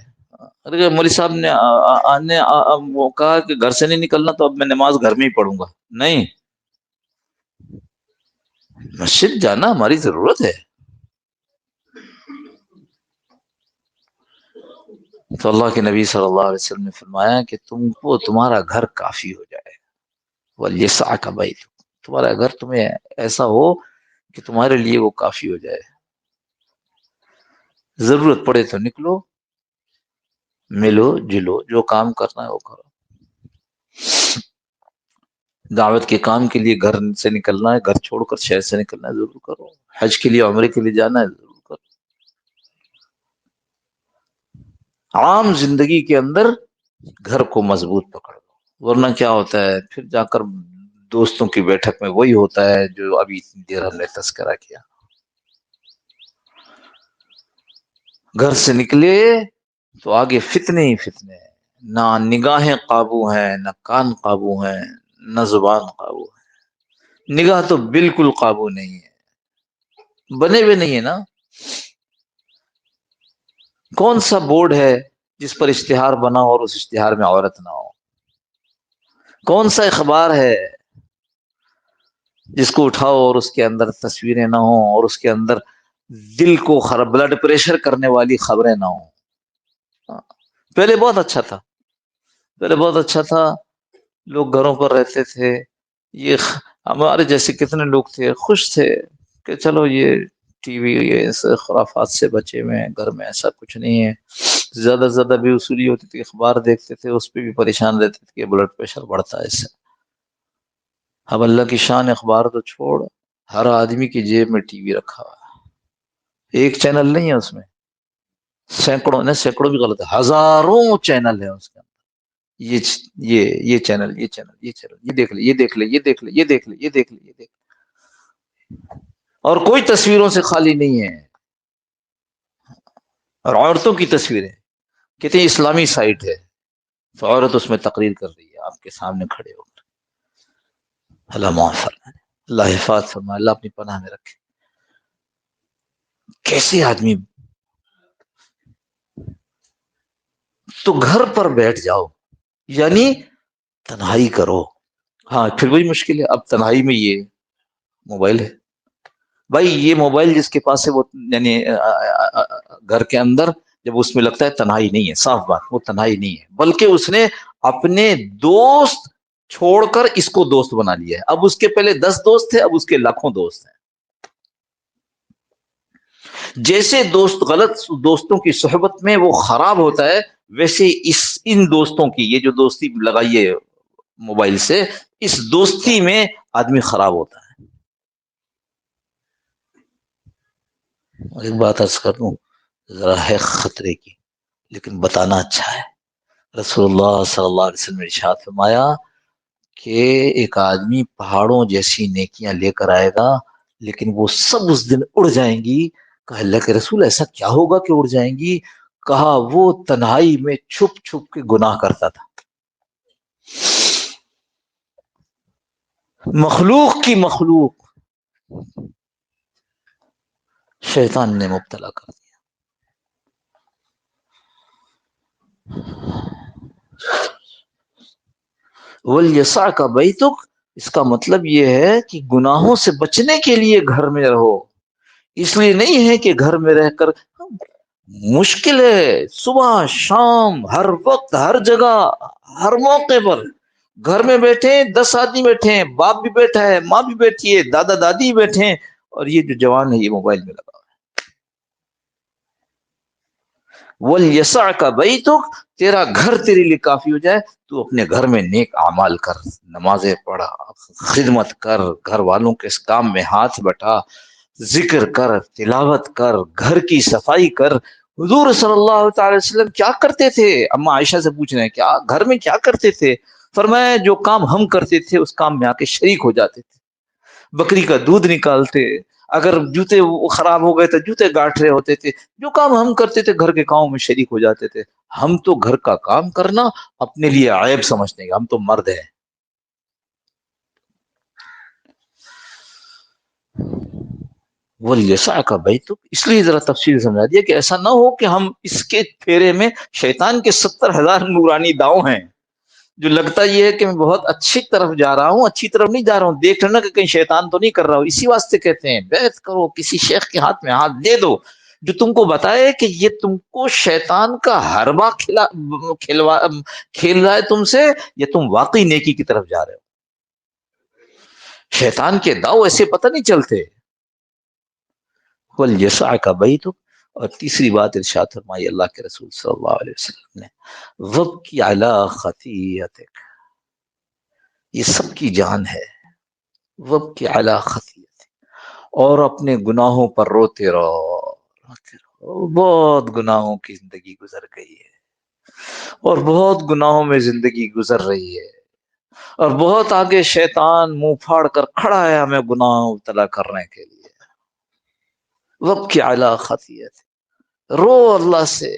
ارے مولوی صاحب نے وہ کہا کہ گھر سے نہیں نکلنا تو اب میں نماز گھر میں ہی پڑھوں گا. نہیں، مسجد جانا ہماری ضرورت ہے. تو اللہ کے نبی صلی اللہ علیہ وسلم نے فرمایا کہ تم کو تمہارا گھر کافی ہو جائے. وَلْيَسْعَكَ بَيْتُكَ، تمہارا گھر تمہیں ایسا ہو کہ تمہارے لیے وہ کافی ہو جائے. ضرورت پڑے تو نکلو، ملو جلو، جو کام کرنا ہے وہ کرو. دعوت کے کام کے لیے گھر سے نکلنا ہے، گھر چھوڑ کر شہر سے نکلنا ہے، ضرور کرو. حج کے لیے عمرے کے لیے جانا ہے، ضرور کرو. عام زندگی کے اندر گھر کو مضبوط پکڑ لو، ورنہ کیا ہوتا ہے پھر جا کر دوستوں کی بیٹھک میں وہی ہوتا ہے جو ابھی اتنی دیر ہم نے تذکرہ کیا. گھر سے نکلے تو آگے فتنے ہی فتنے ہیں، نہ نگاہیں قابو ہیں، نہ کان قابو ہیں، نہ زبان قابو ہے. نگاہ تو بالکل قابو نہیں ہے، بنے ہوئے نہیں ہے نا. کون سا بورڈ ہے جس پر اشتہار بنا ہو اور اس اشتہار میں عورت نہ ہو؟ کون سا اخبار ہے جس کو اٹھاؤ اور اس کے اندر تصویریں نہ ہوں اور اس کے اندر دل کو بلڈ پریشر کرنے والی خبریں نہ ہوں؟ پہلے بہت اچھا تھا، پہلے بہت اچھا تھا، لوگ گھروں پر رہتے تھے، یہ ہمارے جیسے کتنے لوگ تھے خوش تھے کہ چلو یہ ٹی وی یہ ایسے خرافات سے بچے ہوئے ہیں، گھر میں ایسا کچھ نہیں ہے، زیادہ سے زیادہ بے اصولی ہوتی تھی، اخبار دیکھتے تھے اس پہ بھی پریشان رہتے تھے کہ بلڈ پریشر بڑھتا ہے اس سے۔ اب اللہ کی شان، اخبار تو چھوڑ، ہر آدمی کی جیب میں ٹی وی رکھا ہوا ہے، ایک چینل نہیں ہے اس میں، سینکڑوں نے سینکڑوں بھی غلط ہے، ہزاروں چینل ہیں اس کے اندر، یہ چینل، یہ چینل، یہ چینل، یہ دیکھ لے، یہ دیکھ لے، یہ دیکھ لے، یہ دیکھ لے، یہ دیکھ لے، یہ دیکھ لے، اور کوئی تصویروں سے خالی نہیں ہے، اور عورتوں کی تصویریں، کتنی اسلامی سائٹ ہے، تو عورت اس میں تقریر کر رہی ہے آپ کے سامنے کھڑے ہو کر، اللہ معاف فرمائے، اللہ حفاظ فرمائے، اللہ اپنی پناہ میں رکھے۔ کیسے آدمی، تو گھر پر بیٹھ جاؤ، یعنی تنہائی کرو۔ ہاں پھر وہی مشکل ہے، اب تنہائی میں یہ موبائل ہے، بھائی یہ موبائل جس کے پاس ہے وہ یعنی گھر کے اندر جب اس میں لگتا ہے تنہائی نہیں ہے، صاف بات وہ تنہائی نہیں ہے، بلکہ اس نے اپنے دوست چھوڑ کر اس کو دوست بنا لیا ہے، اب اس کے پہلے 10 دوست تھے، اب اس کے لاکھوں دوست ہیں۔ جیسے دوست غلط دوستوں کی صحبت میں وہ خراب ہوتا ہے، ویسے ان دوستوں کی، یہ جو دوستی لگائی ہے موبائل سے، اس دوستی میں آدمی خراب ہوتا ہے۔ اور ایک بات عرض کر دوں، ذرا ہے خطرے کی لیکن بتانا اچھا ہے، رسول اللہ صلی اللہ علیہ وسلم نے ارشاد فرمایا کہ ایک آدمی پہاڑوں جیسی نیکیاں لے کر آئے گا لیکن وہ سب اس دن اڑ جائیں گی۔ کہا اللہ کے رسول ایسا کیا ہوگا کہ اڑ جائیں گی؟ کہا وہ تنہائی میں چھپ چھپ کے گناہ کرتا تھا، مخلوق کی مخلوق شیطان نے مبتلا کر دیا۔ وَلْيَسَعْكَ بَيْتُكَ، اس کا مطلب یہ ہے کہ گناہوں سے بچنے کے لیے گھر میں رہو، اس لیے نہیں ہے کہ گھر میں رہ کر مشکل ہے، صبح شام ہر وقت ہر جگہ ہر موقع پر گھر میں بیٹھے 10 آدمی بیٹھے ہیں، باپ بھی بیٹھا ہے، ماں بھی بیٹھی ہے، دادا دادی بیٹھے ہیں، اور یہ جو جوان ہے یہ موبائل میں لگا۔ وَلْيَسَعْكَ بَيْتُكَ، تیرا گھر تیرے لیے کافی ہو جائے، تو اپنے گھر میں نیک اعمال کر، نمازیں پڑھا، خدمت کر، گھر والوں کے اس کام میں ہاتھ بٹا، ذکر کر، تلاوت کر، گھر کی صفائی کر۔ حضور صلی اللہ تعالی وسلم کیا کرتے تھے؟ اما عائشہ سے پوچھ رہے ہیں کیا گھر میں کیا کرتے تھے؟ فرمایا جو کام ہم کرتے تھے اس کام میں آ کے شریک ہو جاتے تھے، بکری کا دودھ نکالتے، اگر جوتے خراب ہو گئے تو جوتے گاٹ رہے ہوتے تھے، جو کام ہم کرتے تھے گھر کے کاموں میں شریک ہو جاتے تھے۔ ہم تو گھر کا کام کرنا اپنے لیے عیب سمجھتے ہیں، ہم تو مرد ہیں۔ وَلْيَسَعْكَ بَيْتُكَ، اس لیے ذرا تفصیل سمجھا دیا کہ ایسا نہ ہو کہ ہم اس کے پھیرے میں، شیطان کے 70,000 نورانی داؤ ہیں، جو لگتا یہ ہے کہ میں بہت اچھی طرف جا رہا ہوں، اچھی طرف نہیں جا رہا ہوں، دیکھ لینا کہ کہیں شیطان تو نہیں کر رہا ہوں۔ اسی واسطے کہتے ہیں بیعت کرو، کسی شیخ کے ہاتھ میں ہاتھ دے دو جو تم کو بتائے کہ یہ تم کو شیطان کا حربہ کھیل رہا ہے تم سے، یا تم واقعی نیکی کی طرف جا رہے ہو۔ شیطان کے داؤ ایسے پتہ نہیں چلتے۔ وَلْيَسَعْكَ بَيْتُكَ، اور تیسری بات ارشاد فرمائی اللہ کے رسول صلی اللہ علیہ وسلم نے، وَابْكِ عَلَىٰ خَطِيئَتِكَ، یہ سب کی جان ہے، وَابْكِ عَلَىٰ خَطِيئَتِكَ، اور اپنے گناہوں پر روتے رہو، روتے رہو۔ بہت گناہوں کی زندگی گزر گئی ہے، اور بہت گناہوں میں زندگی گزر رہی ہے، اور بہت آگے شیطان منہ پھاڑ کر کھڑا ہے ہمیں گناہ مبتلا کرنے کے لیے۔ وَابْكِ عَلَىٰ خَطِيئَتِكَ، رو اللہ سے،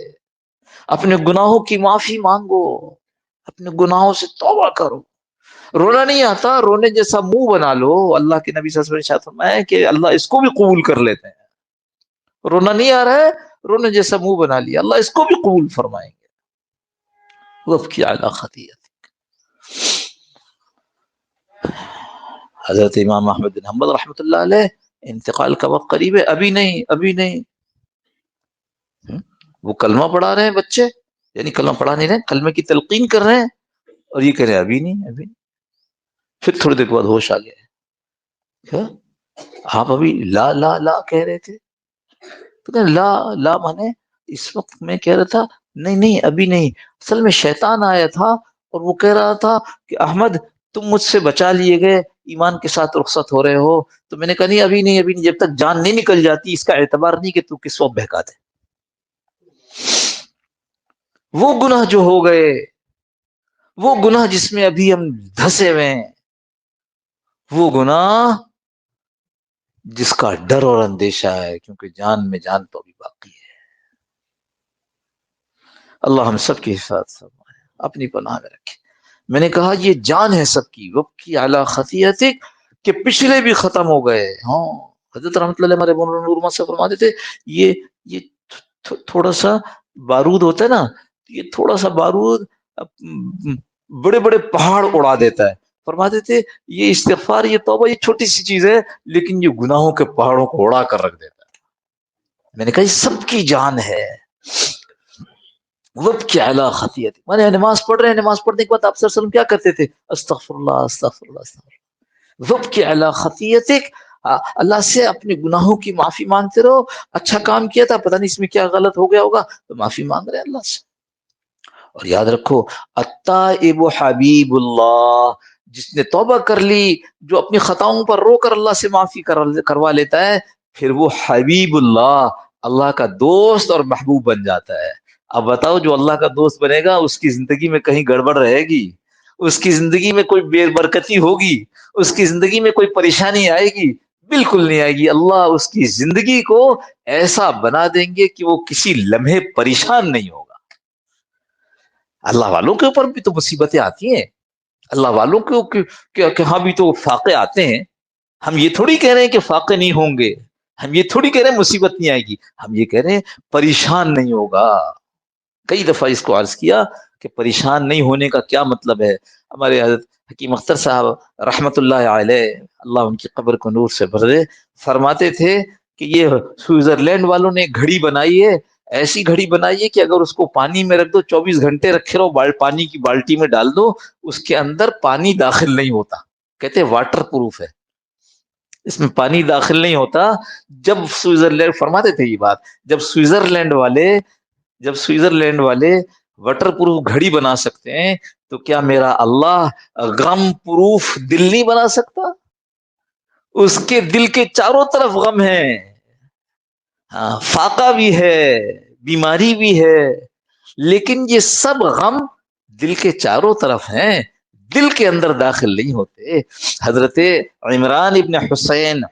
اپنے گناہوں کی معافی مانگو، اپنے گناہوں سے توبہ کرو۔ رونا نہیں آتا، رونے جیسا منہ بنا لو، اللہ کے نبی صلی اللہ علیہ وسلم نے فرمایا کہ اللہ اس کو بھی قبول کر لیتے ہیں۔ رونا نہیں آ رہا ہے، رونے جیسا منہ بنا لیا، اللہ اس کو بھی قبول فرمائیں گے۔ وَابْكِ عَلَىٰ خَطِيئَتِكَ۔ حضرت امام احمد بن حنبل رحمۃ اللہ علیہ انتقال کا وقت قریب ہے، ابھی نہیں، ابھی نہیں، وہ کلمہ پڑھا رہے ہیں بچے، یعنی کلمہ پڑھا نہیں رہے، کلمے کی تلقین کر رہے ہیں اور یہ کہہ رہے ہیں ابھی نہیں ابھی نہیں. پھر تھوڑی دیر کے بعد ہوش آ گیا. کیا آپ ابھی لا لا لا کہہ رہے تھے؟ تو کہ لا لا مانے اس وقت میں کہہ رہا تھا نہیں نہیں ابھی نہیں. اصل میں شیطان آیا تھا اور وہ کہہ رہا تھا کہ احمد تم مجھ سے بچا لیے گئے، ایمان کے ساتھ رخصت ہو رہے ہو. تو میں نے کہا نہیں ابھی نہیں ابھی نہیں، جب تک جان نہیں نکل جاتی اس کا اعتبار نہیں کہ تو کس وقت بہکا دے. وہ گناہ جو ہو گئے، وہ گناہ جس میں ابھی ہم دھسے ہوئے ہیں، وہ گناہ جس کا ڈر اور اندیشہ ہے، کیونکہ جان میں جان تو ابھی باقی ہے. اللہ ہم سب کی حفاظت فرمائے، اپنی پناہ میں رکھے. میں نے کہا یہ جان ہے سب کی، وبکی علی خطیئتک، کہ پچھلے بھی ختم ہو گئے. ہاں حضرت رحمۃ اللہ ہمارے نور سے فرماتے تھے یہ تھوڑا سا بارود ہوتا ہے نا، یہ تھوڑا سا بارود بڑے بڑے پہاڑ اڑا دیتا ہے. فرماتے تھے یہ استغفار یہ توبہ یہ چھوٹی سی چیز ہے لیکن یہ گناہوں کے پہاڑوں کو اڑا کر رکھ دیتا ہے. میں نے کہا یہ سب کی جان ہے. وبکی علی خطیئتک، مانے نماز پڑھ رہے ہیں، نماز پڑھنے کے بعد آپ صلی اللہ علیہ وسلم کیا کرتے تھے؟ استغفر اللہ استغفر اللہ استغفر اللہ. وبکی علی خطیئتک، اللہ سے اپنے گناہوں کی معافی مانگتے رہو. اچھا کام کیا تھا، پتہ نہیں اس میں کیا غلط ہو گیا ہوگا، تو معافی مانگ رہے ہیں اللہ سے. اور یاد رکھو التائب حبیب اللہ، جس نے توبہ کر لی، جو اپنی خطاؤں پر رو کر اللہ سے معافی کروا لیتا ہے، پھر وہ حبیب اللہ، اللہ کا دوست اور محبوب بن جاتا ہے. اب بتاؤ جو اللہ کا دوست بنے گا اس کی زندگی میں کہیں گڑبڑ رہے گی؟ اس کی زندگی میں کوئی بے برکتی ہوگی؟ اس کی زندگی میں کوئی پریشانی آئے گی؟ بالکل نہیں آئے گی. اللہ اس کی زندگی کو ایسا بنا دیں گے کہ وہ کسی لمحے پریشان نہیں ہوگا. اللہ والوں کے اوپر بھی تو مصیبتیں آتی ہیں، اللہ والوں کے ہاں بھی تو فاقے آتے ہیں. ہم یہ تھوڑی کہہ رہے ہیں کہ فاقے نہیں ہوں گے، ہم یہ تھوڑی کہہ رہے ہیں مصیبت نہیں آئے گی، ہم یہ کہہ رہے ہیں پریشان نہیں ہوگا. کئی دفعہ اس کو عرض کیا کہ پریشان نہیں ہونے کا کیا مطلب ہے. ہمارے حضرت حکیم اختر صاحب رحمت اللہ علیہ، اللہ ان کی قبر کو نور سے بھر دے، فرماتے تھے کہ یہ سوئٹزرلینڈ والوں نے گھڑی بنائی ہے، ایسی گھڑی بنائی ہے کہ اگر اس کو پانی میں رکھ دو 24 گھنٹے رکھے رہو، پانی کی بالٹی میں ڈال دو، اس کے اندر پانی داخل نہیں ہوتا. کہتے واٹر پروف ہے، اس میں پانی داخل نہیں ہوتا. جب سوئٹزرلینڈ فرماتے تھے یہ بات، جب سوئٹزرلینڈ والے واٹر پروف گھڑی بنا سکتے ہیں تو کیا میرا اللہ غم پروف دل نہیں بنا سکتا؟ اس کے دل کے چاروں طرف غم ہے، فاقہ بھی ہے، بیماری بھی ہے، لیکن یہ سب غم دل کے چاروں طرف ہیں، دل کے اندر داخل نہیں ہوتے. حضرت عمران ابن حسین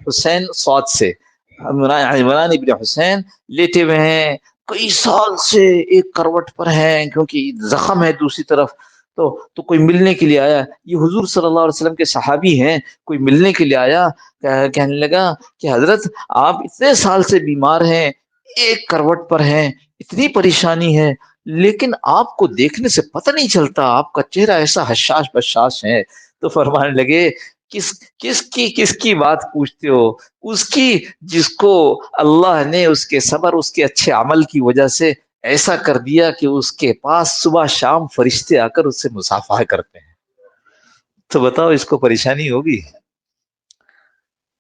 سعد سے، عمران ابن حسین لیٹے ہوئے ہیں، کئی سال سے ایک کروٹ پر ہیں کیونکہ زخم ہے دوسری طرف. تو کوئی ملنے کے لیے آیا، یہ حضور صلی اللہ علیہ وسلم کے صحابی ہیں، کوئی ملنے کے لیے آیا، کہنے لگا کہ حضرت آپ اتنے سال سے بیمار ہیں، ایک کروٹ پر ہیں، اتنی پریشانی ہے، لیکن آپ کو دیکھنے سے پتہ نہیں چلتا، آپ کا چہرہ ایسا حشاش بشاش ہے. تو فرمانے لگے کس کی بات پوچھتے ہو؟ اس کی جس کو اللہ نے اس کے صبر، اس کے اچھے عمل کی وجہ سے ایسا کر دیا کہ اس کے پاس صبح شام فرشتے آ کر اس سے مصافحہ کرتے ہیں. تو بتاؤ اس کو پریشانی ہوگی؟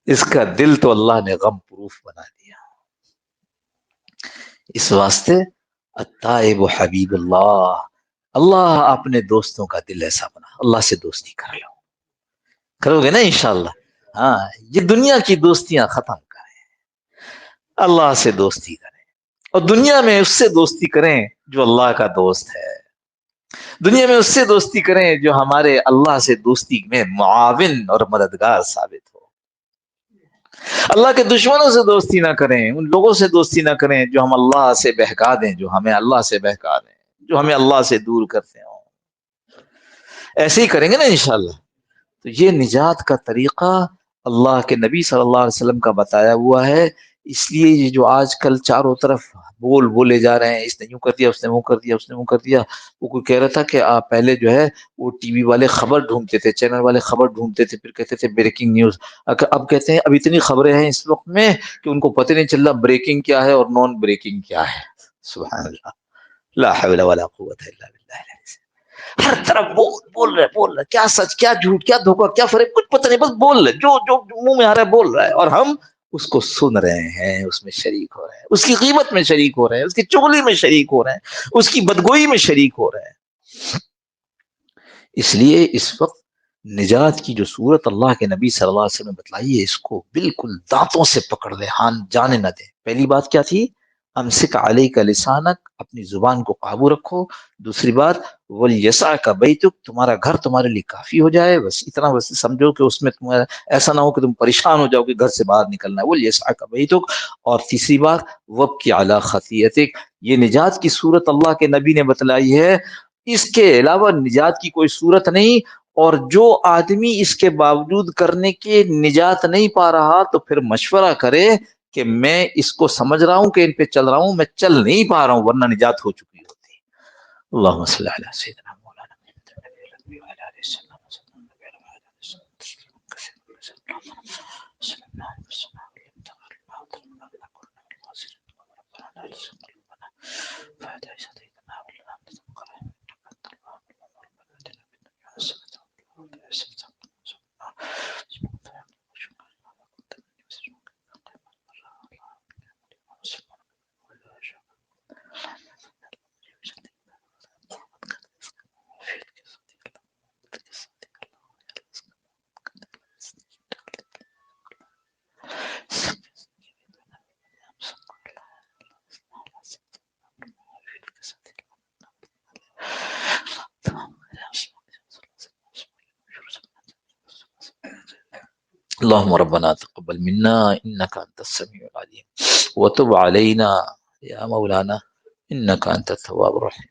اس کا دل تو اللہ نے غم پروف بنا دیا. اس واسطے التائب حبیب اللہ، اللہ اپنے دوستوں کا دل ایسا بنا. اللہ سے دوستی کر لو، کرو گے نا انشاءاللہ. ہاں یہ دنیا کی دوستیاں ختم کریں، اللہ سے دوستی کریں، اور دنیا میں اس سے دوستی کریں جو اللہ کا دوست ہے. دنیا میں اس سے دوستی کریں جو ہمارے اللہ سے دوستی میں معاون اور مددگار ثابت ہو. اللہ کے دشمنوں سے دوستی نہ کریں، ان لوگوں سے دوستی نہ کریں جو ہم اللہ سے بہکا دیں، جو ہمیں اللہ سے بہکا دیں، جو ہمیں اللہ سے دور کرتے ہوں. ایسے ہی کریں گے نا انشاءاللہ. تو یہ نجات کا طریقہ اللہ کے نبی صلی اللہ علیہ وسلم کا بتایا ہوا ہے. اس لیے یہ جو آج کل چاروں طرف بولے جا رہے ہیں، اس نے یوں کر دیا، اس نے وہ کر دیا، اس نے وہ کر دیا. وہ کوئی کہہ رہا تھا کہ پہلے جو ہے وہ ٹی وی والے خبر ڈھونڈتے تھے، چینل والے خبر ڈھونڈتے تھے، پھر کہتے تھے بریکنگ نیوز. اب کہتے ہیں اب اتنی خبریں ہیں اس وقت میں کہ ان کو پتہ نہیں چل رہا بریکنگ کیا ہے اور نان بریکنگ کیا ہے. سبحان اللہ. لا حول ولا قوت الا باللہ. ہر طرف بول رہے کیا سچ کیا جھوٹ کیا دھوکہ کیا فریب کچھ پتہ نہیں، بس بول رہے جو جو منہ میں آ رہا ہے بول رہا ہے، اور ہم اس کو سن رہے ہیں، اس میں شریک ہو رہے ہیں، اس کی غیبت میں شریک ہو رہے ہیں، اس کی چغلی میں شریک ہو رہے ہیں، اس کی بدگوئی میں شریک ہو رہے ہیں. اس لیے اس وقت نجات کی جو صورت اللہ کے نبی صلی اللہ علیہ وسلم نے بتلائی ہے، اس کو بالکل دانتوں سے پکڑ لے، ہاں جانے نہ دے. پہلی بات کیا تھی؟ امسک علیک لسانک، اپنی زبان کو قابو رکھو. دوسری بات ولیسعک بیتک، تمہارا گھر تمہارے لیے کافی ہو جائے، بس اتنا بس سمجھو کہ اس میں تمہارا ایسا نہ ہو کہ تم پریشان ہو جاؤ کہ گھر سے باہر نکلنا ہے. ولیسعک بیتک. اور تیسری بات وابکی علی خطیئتک، یہ نجات کی صورت اللہ کے نبی نے بتلائی ہے، اس کے علاوہ نجات کی کوئی صورت نہیں. اور جو آدمی اس کے باوجود کرنے کے نجات نہیں پا رہا تو پھر مشورہ کرے کہ میں اس کو سمجھ رہا ہوں کہ ان پہ چل رہا ہوں، میں چل نہیں پا رہا ہوں، ورنہ نجات ہو چکی ہوتی. اللہم صلی علی سیدنا مولانا محمد وعلی آلہ وسلم. اللهم ربنا تقبل منا انك انت السميع العليم وتب علينا يا مولانا انك انت التواب الرحيم.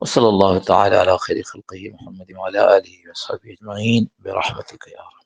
وصلى الله تعالى على خير خلقه محمد وعلى اله وصحبه اجمعين برحمتك يا رب.